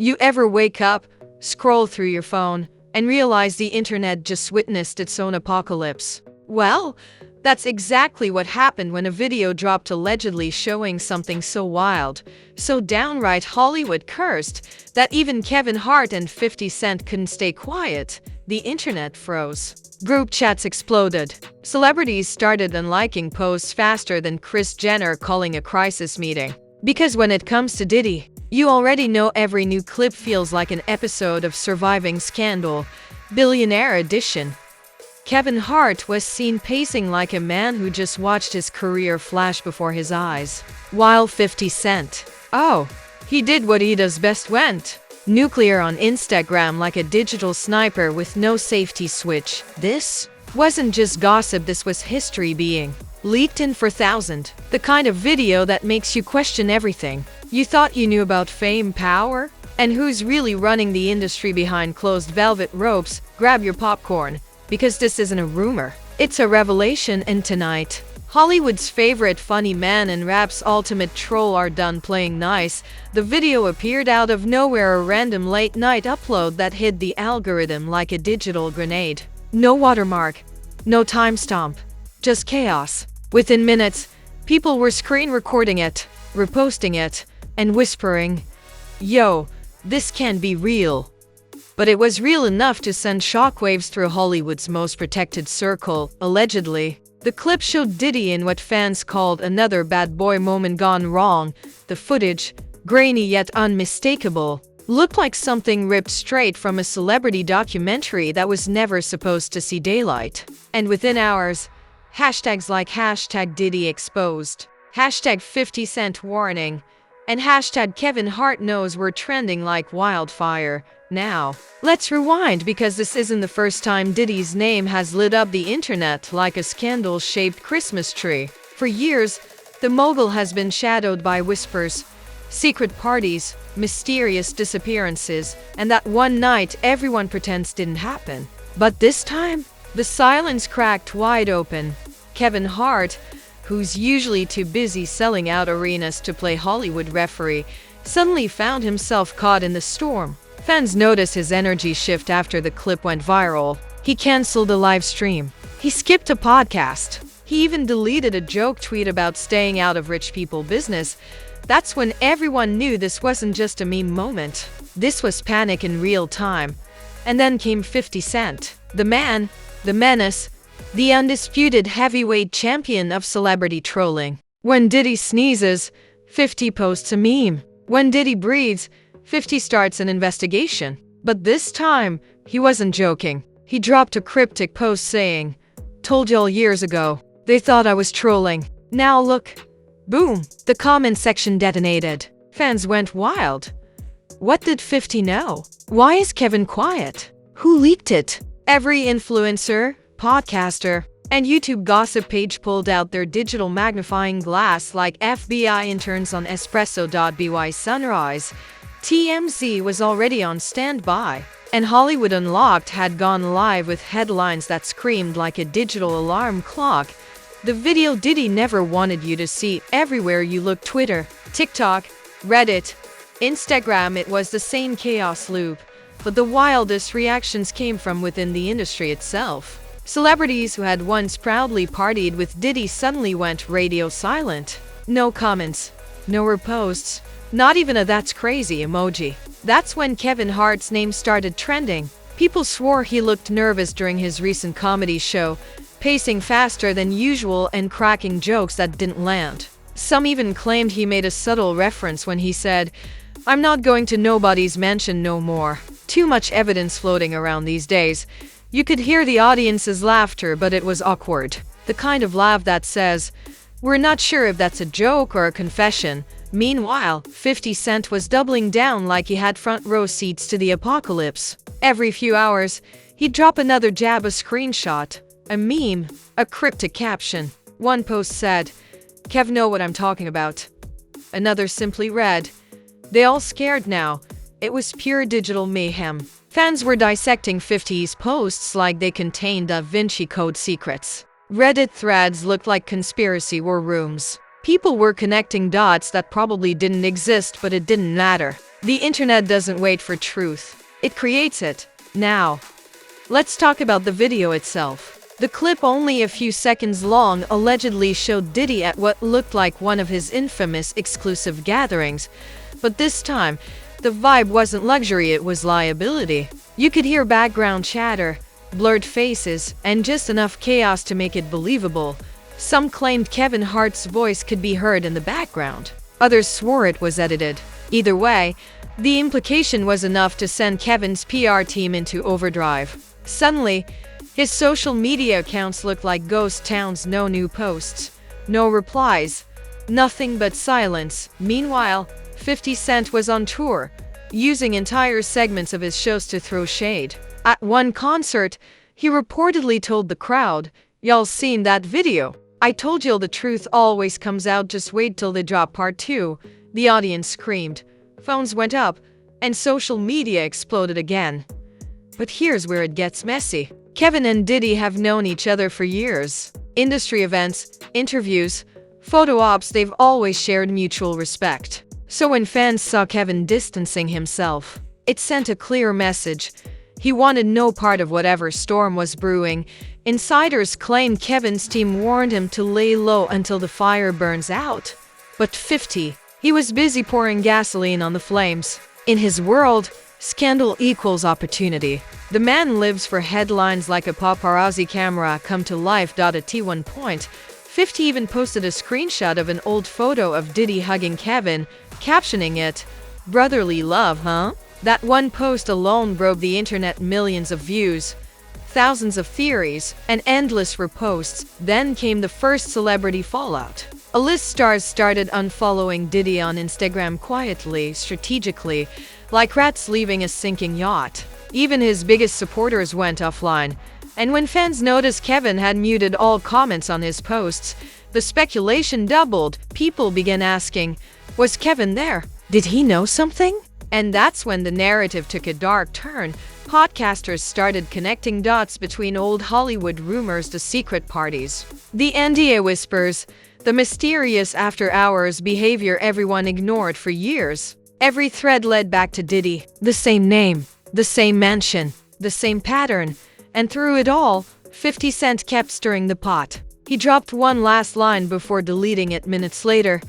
You ever wake up, scroll through your phone, and realize the internet just witnessed its own apocalypse? Well, that's exactly what happened when a video dropped allegedly showing something so wild, so downright Hollywood cursed, that even Kevin Hart and 50 Cent couldn't stay quiet. The internet froze. Group chats exploded. Celebrities started unliking posts faster than Kris Jenner calling a crisis meeting. Because when it comes to Diddy, you already know every new clip feels like an episode of Surviving Scandal, Billionaire Edition. Kevin Hart was seen pacing like a man who just watched his career flash before his eyes. While 50 Cent, he did what he does best, went nuclear on Instagram like a digital sniper with no safety switch. This wasn't just gossip, this was history being leaked in 4,000. The kind of video that makes you question everything you thought you knew about fame, power, and who's really running the industry behind closed velvet ropes. Grab your popcorn, because this isn't a rumor, it's a revelation. And tonight, Hollywood's favorite funny man and rap's ultimate troll are done playing nice. The video appeared out of nowhere, a random late-night upload that hit the algorithm like a digital grenade. No watermark, no timestamp, just chaos. Within minutes, people were screen recording it, reposting it, and whispering, "Yo, this can't be real." But it was real enough to send shockwaves through Hollywood's most protected circle, allegedly. The clip showed Diddy in what fans called another bad boy moment gone wrong. The footage, grainy yet unmistakable, looked like something ripped straight from a celebrity documentary that was never supposed to see daylight. And within hours, hashtags like #DiddyExposed, #50 Cent warning, and #Kevin Hart knows were trending like wildfire. Now, let's rewind, because this isn't the first time Diddy's name has lit up the internet like a scandal-shaped Christmas tree. For years, the mogul has been shadowed by whispers, secret parties, mysterious disappearances, and that one night everyone pretends didn't happen. But this time, the silence cracked wide open. Kevin Hart, who's usually too busy selling out arenas to play Hollywood referee, suddenly found himself caught in the storm. Fans noticed his energy shift after the clip went viral. He canceled a live stream. He skipped a podcast. He even deleted a joke tweet about staying out of rich people business. That's when everyone knew this wasn't just a meme moment. This was panic in real time. And then came 50 Cent. The man, the menace, the undisputed heavyweight champion of celebrity trolling. When Diddy sneezes, 50 posts a meme. When Diddy breathes, 50 starts an investigation. But this time, he wasn't joking. He dropped a cryptic post saying, "Told y'all years ago. They thought I was trolling. Now look." Boom! The comment section detonated. Fans went wild. What did 50 know? Why is Kevin quiet? Who leaked it? Every influencer, podcaster, and YouTube gossip page pulled out their digital magnifying glass like FBI interns on espresso.by sunrise. TMZ was already on standby, and Hollywood Unlocked had gone live with headlines that screamed like a digital alarm clock. The video Diddy never wanted you to see. Everywhere you look, Twitter, TikTok, Reddit, Instagram, it was the same chaos loop. But the wildest reactions came from within the industry itself. Celebrities who had once proudly partied with Diddy suddenly went radio silent. No comments, no reposts, not even a "that's crazy" emoji. That's when Kevin Hart's name started trending. People swore he looked nervous during his recent comedy show, pacing faster than usual and cracking jokes that didn't land. Some even claimed he made a subtle reference when he said, "I'm not going to nobody's mansion no more." Too much evidence floating around these days. You could hear the audience's laughter, but it was awkward. The kind of laugh that says, "We're not sure if that's a joke or a confession." Meanwhile, 50 Cent was doubling down like he had front row seats to the apocalypse. Every few hours, he'd drop another jab, a screenshot, a meme, a cryptic caption. One post said, "Kev, know what I'm talking about." Another simply read, "They all scared now." It was pure digital mayhem. Fans were dissecting 50's posts like they contained Da Vinci Code secrets. Reddit threads looked like conspiracy war rooms. People were connecting dots that probably didn't exist, but it didn't matter. The internet doesn't wait for truth. It creates it. Now, let's talk about the video itself. The clip, only a few seconds long, allegedly showed Diddy at what looked like one of his infamous exclusive gatherings. But this time, the vibe wasn't luxury, it was liability. You could hear background chatter, blurred faces, and just enough chaos to make it believable. Some claimed Kevin Hart's voice could be heard in the background. Others swore it was edited. Either way, the implication was enough to send Kevin's PR team into overdrive. Suddenly, his social media accounts looked like ghost towns. No new posts, no replies, nothing but silence. Meanwhile, 50 Cent was on tour, using entire segments of his shows to throw shade. At one concert, he reportedly told the crowd, "Y'all seen that video? I told y'all the truth always comes out, just wait till they drop part 2. The audience screamed, phones went up, and social media exploded again. But here's where it gets messy. Kevin and Diddy have known each other for years. Industry events, interviews, photo ops, they've always shared mutual respect. So when fans saw Kevin distancing himself, it sent a clear message. He wanted no part of whatever storm was brewing. Insiders claim Kevin's team warned him to lay low until the fire burns out. But 50, he was busy pouring gasoline on the flames. In his world, scandal equals opportunity. The man lives for headlines like a paparazzi camera come to life. At one point, 50 even posted a screenshot of an old photo of Diddy hugging Kevin, captioning it, "Brotherly love, huh?" That one post alone broke the internet. Millions of views, thousands of theories, and endless reposts. Then came the first celebrity fallout. A-list stars started unfollowing Diddy on Instagram quietly, strategically, like rats leaving a sinking yacht. Even his biggest supporters went offline. And when fans noticed Kevin had muted all comments on his posts, the speculation doubled. People began asking, was Kevin there? Did he know something? And that's when the narrative took a dark turn. Podcasters started connecting dots between old Hollywood rumors to secret parties, the NDA whispers, the mysterious after-hours behavior everyone ignored for years. Every thread led back to Diddy. The same name, the same mansion, the same pattern. And through it all, 50 Cent kept stirring the pot. He dropped one last line before deleting it minutes later.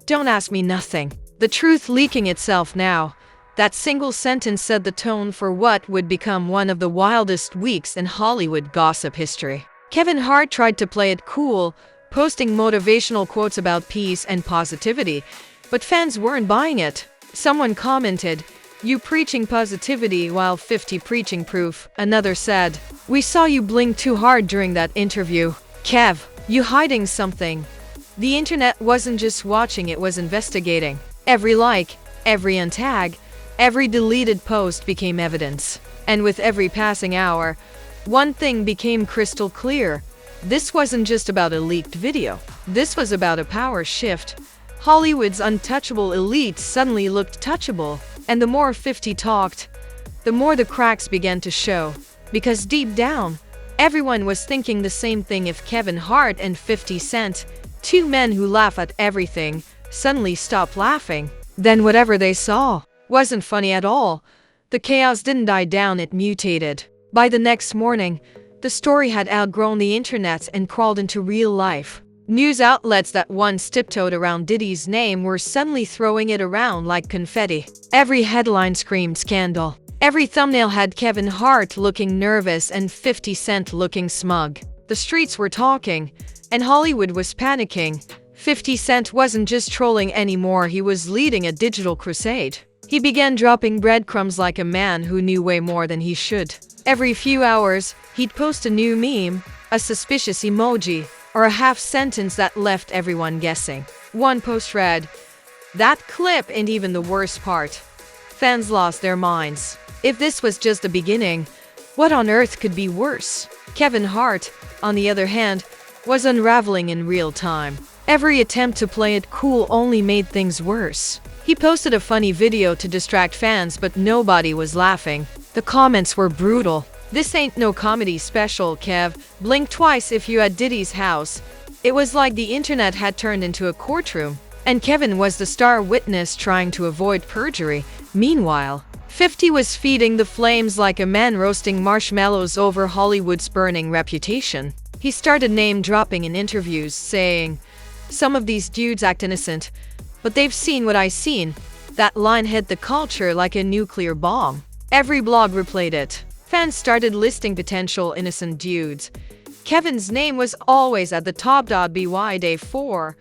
"Don't ask me nothing." The truth leaking itself now. That single sentence set the tone for what would become one of the wildest weeks in Hollywood gossip history. Kevin Hart tried to play it cool, posting motivational quotes about peace and positivity, but fans weren't buying it. Someone commented, "You preaching positivity while 50 preaching proof." Another said, "We saw you blink too hard during that interview. Kev, you hiding something?" The internet wasn't just watching, it was investigating. Every like, every untag, every deleted post became evidence. And with every passing hour, one thing became crystal clear. This wasn't just about a leaked video. This was about a power shift. Hollywood's untouchable elite suddenly looked touchable. And the more 50 talked, the more the cracks began to show. Because deep down, everyone was thinking the same thing. If Kevin Hart and 50 Cent, two men who laugh at everything, suddenly stopped laughing, then whatever they saw wasn't funny at all. The chaos didn't die down, it mutated. By the next morning, the story had outgrown the internet and crawled into real life. News outlets that once tiptoed around Diddy's name were suddenly throwing it around like confetti. Every headline screamed scandal. Every thumbnail had Kevin Hart looking nervous and 50 Cent looking smug. The streets were talking, and Hollywood was panicking. 50 Cent wasn't just trolling anymore, he was leading a digital crusade. He began dropping breadcrumbs like a man who knew way more than he should. Every few hours, he'd post a new meme, a suspicious emoji, or a half sentence that left everyone guessing. One post read, "That clip ain't even the worst part." Fans lost their minds. If this was just the beginning, what on earth could be worse? Kevin Hart, on the other hand, was unraveling in real time. Every attempt to play it cool only made things worse. He posted a funny video to distract fans, but nobody was laughing. The comments were brutal. "This ain't no comedy special, Kev. Blink twice if you at Diddy's house. It was like the internet had turned into a courtroom, and Kevin was the star witness trying to avoid perjury. Meanwhile, 50 was feeding the flames like a man roasting marshmallows over Hollywood's burning reputation. He started name-dropping in interviews, saying, "Some of these dudes act innocent, but they've seen what I've seen." That line hit the culture like a nuclear bomb. Every blog replayed it. Fans started listing potential innocent dudes. Kevin's name was always at the top. By day 4,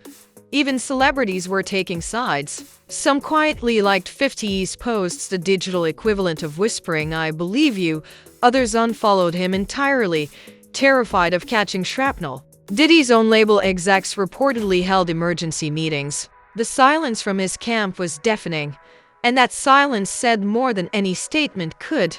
even celebrities were taking sides. Some quietly liked 50's posts, the digital equivalent of whispering, "I believe you." Others unfollowed him entirely, terrified of catching shrapnel. Diddy's own label execs reportedly held emergency meetings. The silence from his camp was deafening, and that silence said more than any statement could.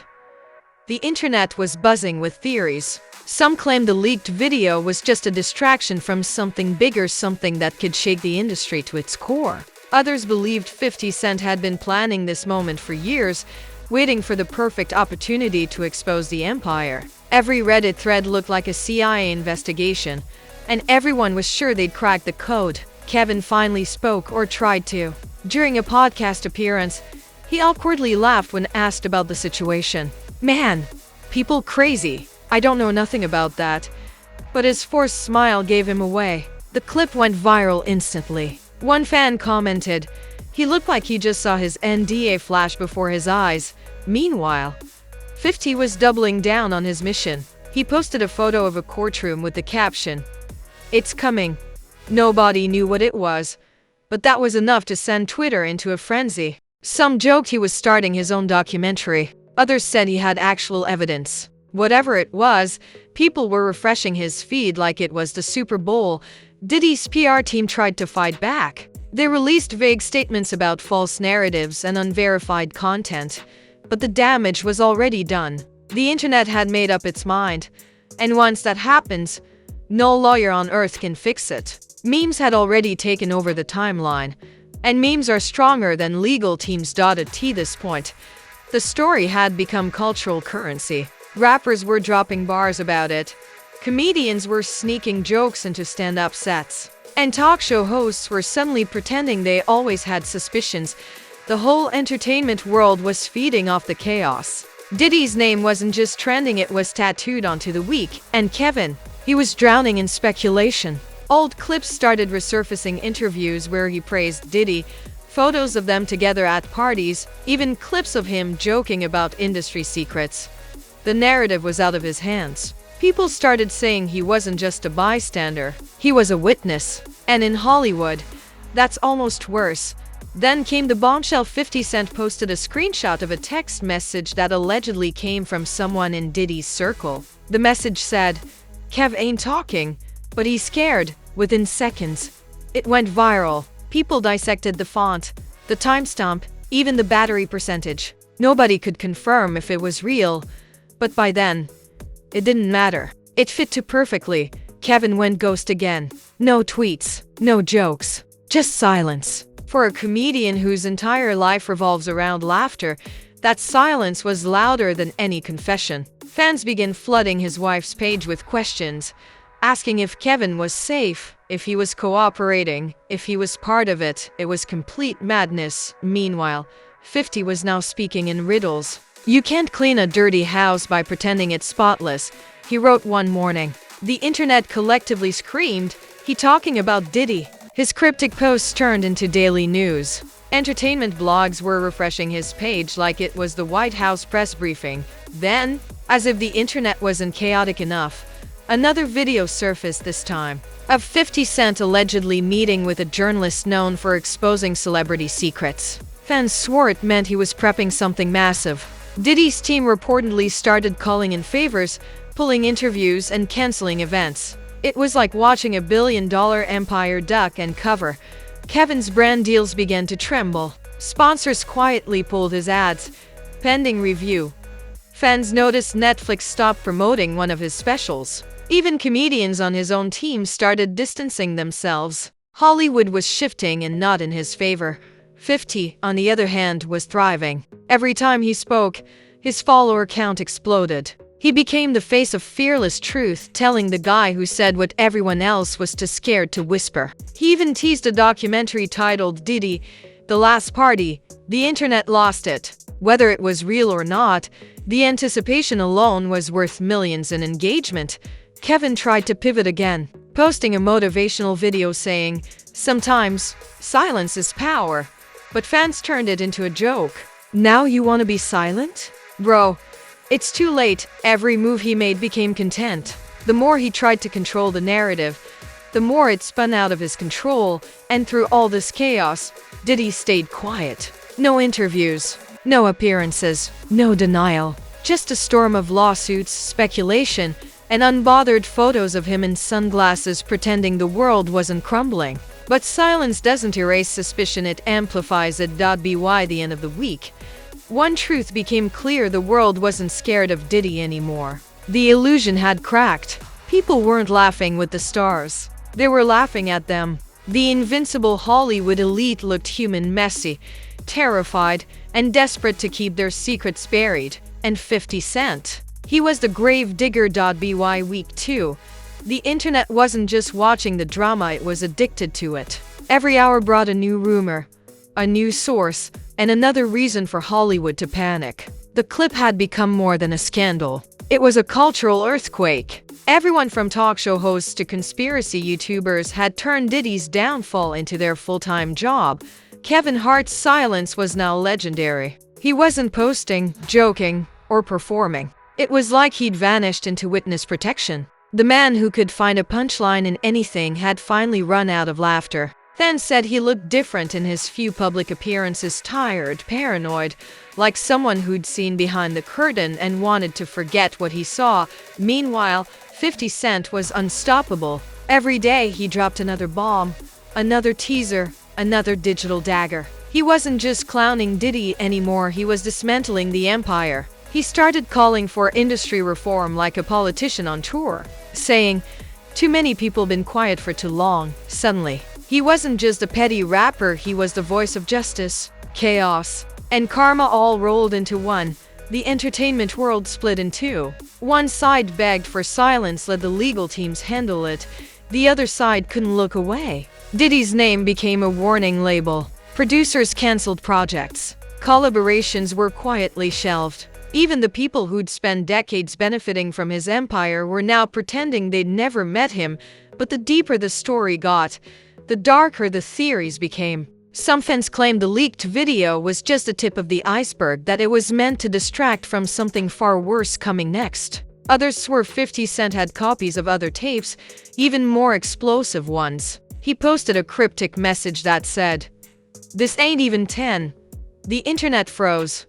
The internet was buzzing with theories. Some claimed the leaked video was just a distraction from something bigger, something that could shake the industry to its core. Others believed 50 Cent had been planning this moment for years, waiting for the perfect opportunity to expose the empire. Every Reddit thread looked like a CIA investigation, and everyone was sure they'd cracked the code. Kevin finally spoke, or tried to. During a podcast appearance, he awkwardly laughed when asked about the situation. "Man, people crazy. I don't know nothing about that." But his forced smile gave him away. The clip went viral instantly. One fan commented, "He looked like he just saw his NDA flash before his eyes." Meanwhile, 50 was doubling down on his mission. He posted a photo of a courtroom with the caption, "It's coming." Nobody knew what it was, but that was enough to send Twitter into a frenzy. Some joked he was starting his own documentary. Others said he had actual evidence. Whatever it was, people were refreshing his feed like it was the Super Bowl. Diddy's PR team tried to fight back. They released vague statements about false narratives and unverified content, but the damage was already done. The internet had made up its mind, and once that happens, no lawyer on earth can fix it. Memes had already taken over the timeline, and memes are stronger than legal teams. At this point, the story had become cultural currency. Rappers were dropping bars about it, comedians were sneaking jokes into stand-up sets, and talk show hosts were suddenly pretending they always had suspicions. The whole entertainment world was feeding off the chaos. Diddy's name wasn't just trending, it was tattooed onto the weak. And Kevin, he was drowning in speculation. Old clips started resurfacing, interviews where he praised Diddy, photos of them together at parties, even clips of him joking about industry secrets. The narrative was out of his hands. People started saying he wasn't just a bystander, he was a witness. And in Hollywood, that's almost worse. Then came the bombshell. 50 Cent posted a screenshot of a text message that allegedly came from someone in Diddy's circle. The message said, "Kev ain't talking, but he's scared." Within seconds, it went viral. People dissected the font, the timestamp, even the battery percentage. Nobody could confirm if it was real, but by then, it didn't matter. It fit too perfectly. Kevin went ghost again. No tweets, no jokes, just silence. For a comedian whose entire life revolves around laughter, that silence was louder than any confession. Fans began flooding his wife's page with questions, asking if Kevin was safe, if he was cooperating, if he was part of it. It was complete madness. Meanwhile, 50 was now speaking in riddles. "You can't clean a dirty house by pretending it's spotless," he wrote one morning. The internet collectively screamed, "He talking about Diddy?" His cryptic posts turned into daily news. Entertainment blogs were refreshing his page like it was the White House press briefing. Then, as if the internet wasn't chaotic enough, another video surfaced, this time of 50 Cent allegedly meeting with a journalist known for exposing celebrity secrets. Fans swore it meant he was prepping something massive. Diddy's team reportedly started calling in favors, pulling interviews and canceling events. It was like watching a billion-dollar empire duck and cover. Kevin's brand deals began to tremble. Sponsors quietly pulled his ads, pending review. Fans noticed Netflix stopped promoting one of his specials. Even comedians on his own team started distancing themselves. Hollywood was shifting and not in his favor. 50, on the other hand, was thriving. Every time he spoke, his follower count exploded. He became the face of fearless truth, telling the guy who said what everyone else was too scared to whisper. He even teased a documentary titled Diddy, The Last Party. The internet lost it. Whether it was real or not, the anticipation alone was worth millions in engagement. Kevin tried to pivot again, posting a motivational video saying, "Sometimes, silence is power." But fans turned it into a joke. Now you want to be silent? Bro, it's too late. Every move he made became content. The more he tried to control the narrative, the more it spun out of his control, and through all this chaos, Diddy stayed quiet. No interviews, no appearances, no denial. Just a storm of lawsuits, speculation, and unbothered photos of him in sunglasses pretending the world wasn't crumbling. But silence doesn't erase suspicion, it amplifies it. By the end of the week, one truth became clear: the world wasn't scared of Diddy anymore. The illusion had cracked. People weren't laughing with the stars. They were laughing at them. The invincible Hollywood elite looked human, messy, terrified, and desperate to keep their secrets buried. And 50 Cent, he was the grave digger. By week 2, the internet wasn't just watching the drama, it was addicted to it. Every hour brought a new rumor, a new source, and another reason for Hollywood to panic. The clip had become more than a scandal. It was a cultural earthquake. Everyone from talk show hosts to conspiracy YouTubers had turned Diddy's downfall into their full-time job. Kevin Hart's silence was now legendary. He wasn't posting, joking, or performing. It was like he'd vanished into witness protection. The man who could find a punchline in anything had finally run out of laughter. Fans said he looked different in his few public appearances, tired, paranoid, like someone who'd seen behind the curtain and wanted to forget what he saw. Meanwhile, 50 Cent was unstoppable. Every day he dropped another bomb, another teaser, another digital dagger. He wasn't just clowning Diddy anymore, he was dismantling the empire. He started calling for industry reform like a politician on tour, saying, "Too many people been quiet for too long." Suddenly, he wasn't just a petty rapper, he was the voice of justice, chaos, and karma all rolled into one. The entertainment world split in two. One side begged for silence, let the legal teams handle it. The other side couldn't look away. Diddy's name became a warning label. Producers canceled projects. Collaborations were quietly shelved. Even the people who'd spent decades benefiting from his empire were now pretending they'd never met him. But the deeper the story got, the darker the theories became. Some fans claimed the leaked video was just the tip of the iceberg, that it was meant to distract from something far worse coming next. Others swore 50 Cent had copies of other tapes, even more explosive ones. He posted a cryptic message that said, "This ain't even 10. The internet froze.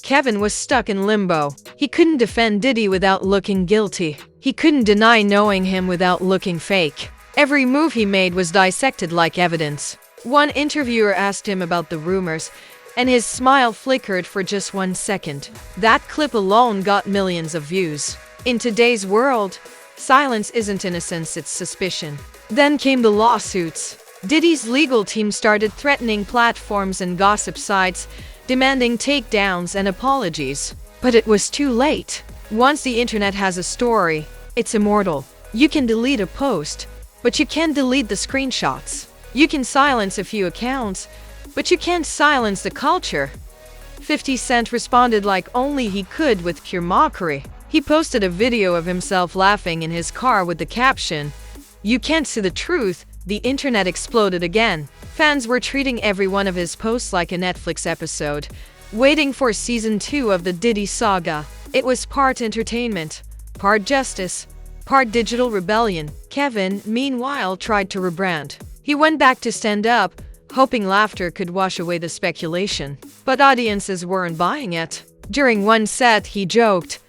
Kevin was stuck in limbo. He couldn't defend Diddy without looking guilty. He couldn't deny knowing him without looking fake. Every move he made was dissected like evidence." One interviewer asked him about the rumors, and his smile flickered for just 1 second. That clip alone got millions of views. In today's world, silence isn't innocence, it's suspicion. Then came the lawsuits. Diddy's legal team started threatening platforms and gossip sites, demanding takedowns and apologies. But it was too late. Once the internet has a story, it's immortal. You can delete a post, but you can't delete the screenshots. You can silence a few accounts, but you can't silence the culture. 50 Cent responded like only he could, with pure mockery. He posted a video of himself laughing in his car with the caption, "You can't see the truth." The internet exploded again. Fans were treating every one of his posts like a Netflix episode, waiting for season 2 of the Diddy saga. It was part entertainment, part justice, part digital rebellion. Kevin, meanwhile, tried to rebrand. He went back to stand up, hoping laughter could wash away the speculation. But audiences weren't buying it. During one set, he joked,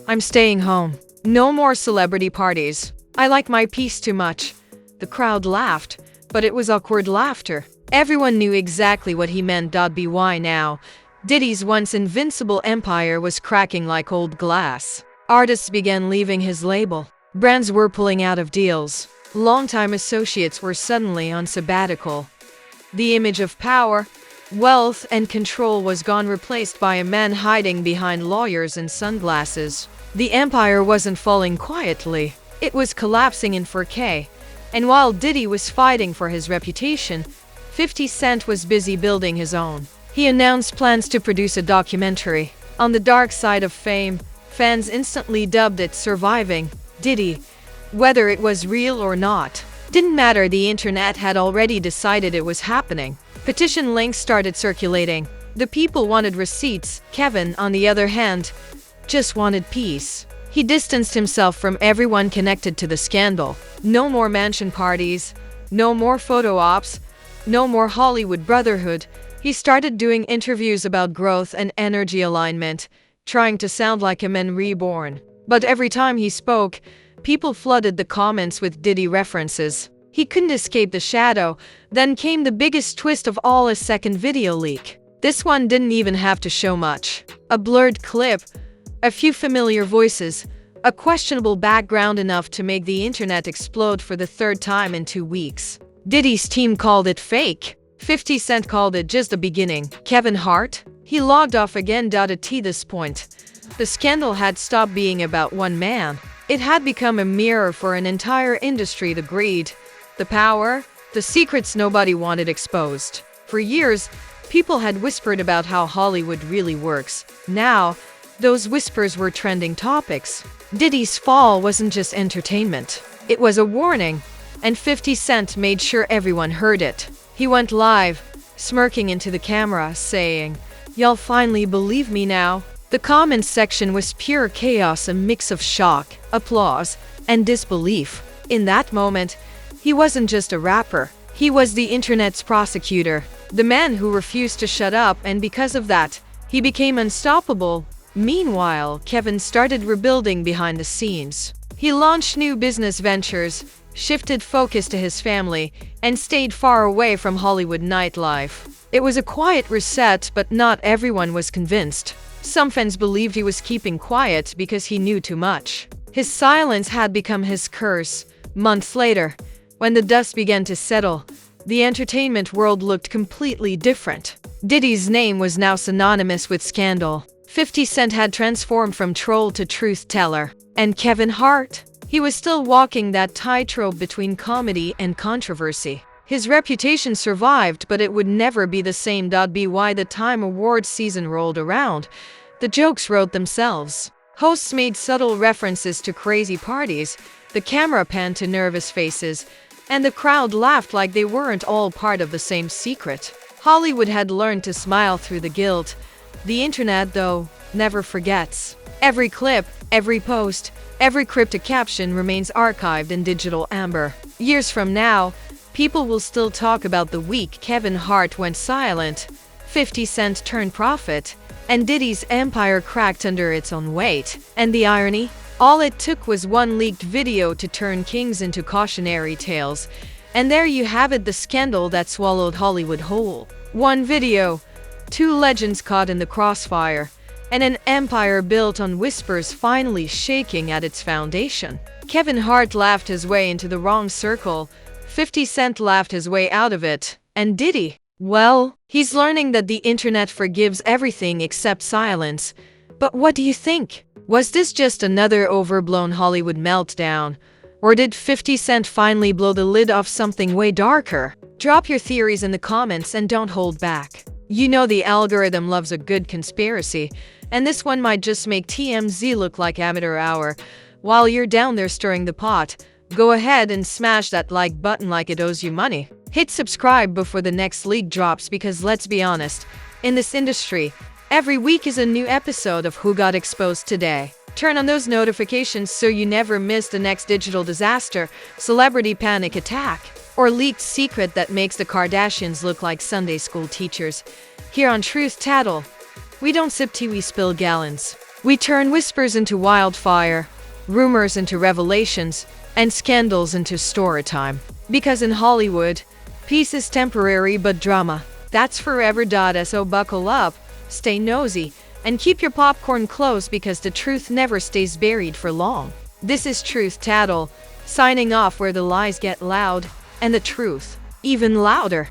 "I'm staying home. No more celebrity parties. I like my peace too much." The crowd laughed, but it was awkward laughter. Everyone knew exactly what he meant. By now, Diddy's once invincible empire was cracking like old glass. Artists began leaving his label. Brands were pulling out of deals. Longtime associates were suddenly on sabbatical. The image of power, Wealth and control was gone, replaced by a man hiding behind lawyers and sunglasses. The empire wasn't falling quietly. It was collapsing in 4K. And while Diddy was fighting for his reputation, 50 Cent was busy building his own. He announced plans to produce a documentary on the dark side of fame. Fans instantly dubbed it Surviving Diddy. Whether it was real or not didn't matter. The internet had already decided it was happening. Petition links started circulating. The people wanted receipts. Kevin, on the other hand, just wanted peace. He distanced himself from everyone connected to the scandal. No more mansion parties, no more photo ops, no more Hollywood brotherhood. He started doing interviews about growth and energy alignment, trying to sound like a man reborn. But every time he spoke, people flooded the comments with Diddy references. He couldn't escape the shadow. Then came the biggest twist of all, a second video leak. This one didn't even have to show much. A blurred clip, a few familiar voices, a questionable background, enough to make the internet explode for the third time in 2 weeks. Diddy's team called it fake. 50 Cent called it just the beginning. Kevin Hart? He logged off again. At this point, the scandal had stopped being about one man. It had become a mirror for an entire industry. The greed, the power, the secrets nobody wanted exposed. For years, people had whispered about how Hollywood really works. Now, those whispers were trending topics. Diddy's fall wasn't just entertainment. It was a warning, and 50 Cent made sure everyone heard it. He went live, smirking into the camera, saying, "Y'all finally believe me now?" The comments section was pure chaos, a mix of shock, applause, and disbelief. In that moment, he wasn't just a rapper. He was the internet's prosecutor, the man who refused to shut up, and because of that, he became unstoppable. Meanwhile, Kevin started rebuilding behind the scenes. He launched new business ventures, shifted focus to his family, and stayed far away from Hollywood nightlife. It was a quiet reset, but not everyone was convinced. Some fans believed he was keeping quiet because he knew too much. His silence had become his curse. Months later, when the dust began to settle, the entertainment world looked completely different. Diddy's name was now synonymous with scandal. 50 Cent had transformed from troll to truth teller. And Kevin Hart? He was still walking that tightrope between comedy and controversy. His reputation survived, but it would never be the same. By the time awards season rolled around, the jokes wrote themselves. Hosts made subtle references to crazy parties, the camera panned to nervous faces, and the crowd laughed like they weren't all part of the same secret. Hollywood had learned to smile through the guilt. The internet, though, never forgets. Every clip, every post, every cryptic caption remains archived in digital amber. Years from now, people will still talk about the week Kevin Hart went silent, 50 Cent turned prophet, and Diddy's empire cracked under its own weight. And the irony? All it took was one leaked video to turn kings into cautionary tales. And there you have it, the scandal that swallowed Hollywood whole. One video, two legends caught in the crossfire, and an empire built on whispers finally shaking at its foundation. Kevin Hart laughed his way into the wrong circle. 50 Cent laughed his way out of it. And Diddy? Well, he's learning that the internet forgives everything except silence. But what do you think? Was this just another overblown Hollywood meltdown? Or did 50 Cent finally blow the lid off something way darker? Drop your theories in the comments and don't hold back. You know the algorithm loves a good conspiracy, and this one might just make TMZ look like amateur hour. While you're down there stirring the pot, go ahead and smash that like button like it owes you money. Hit subscribe before the next leak drops, because let's be honest, in this industry, every week is a new episode of Who Got Exposed Today. Turn on those notifications so you never miss the next digital disaster, celebrity panic attack, or leaked secret that makes the Kardashians look like Sunday school teachers. Here on Truth Tattle, we don't sip tea, we spill gallons. We turn whispers into wildfire, rumors into revelations, and scandals into story time. Because in Hollywood, peace is temporary, but drama, that's forever. So buckle up, stay nosy, and keep your popcorn close, because the truth never stays buried for long. This is Truth Tattle, signing off, where the lies get loud and the truth even louder.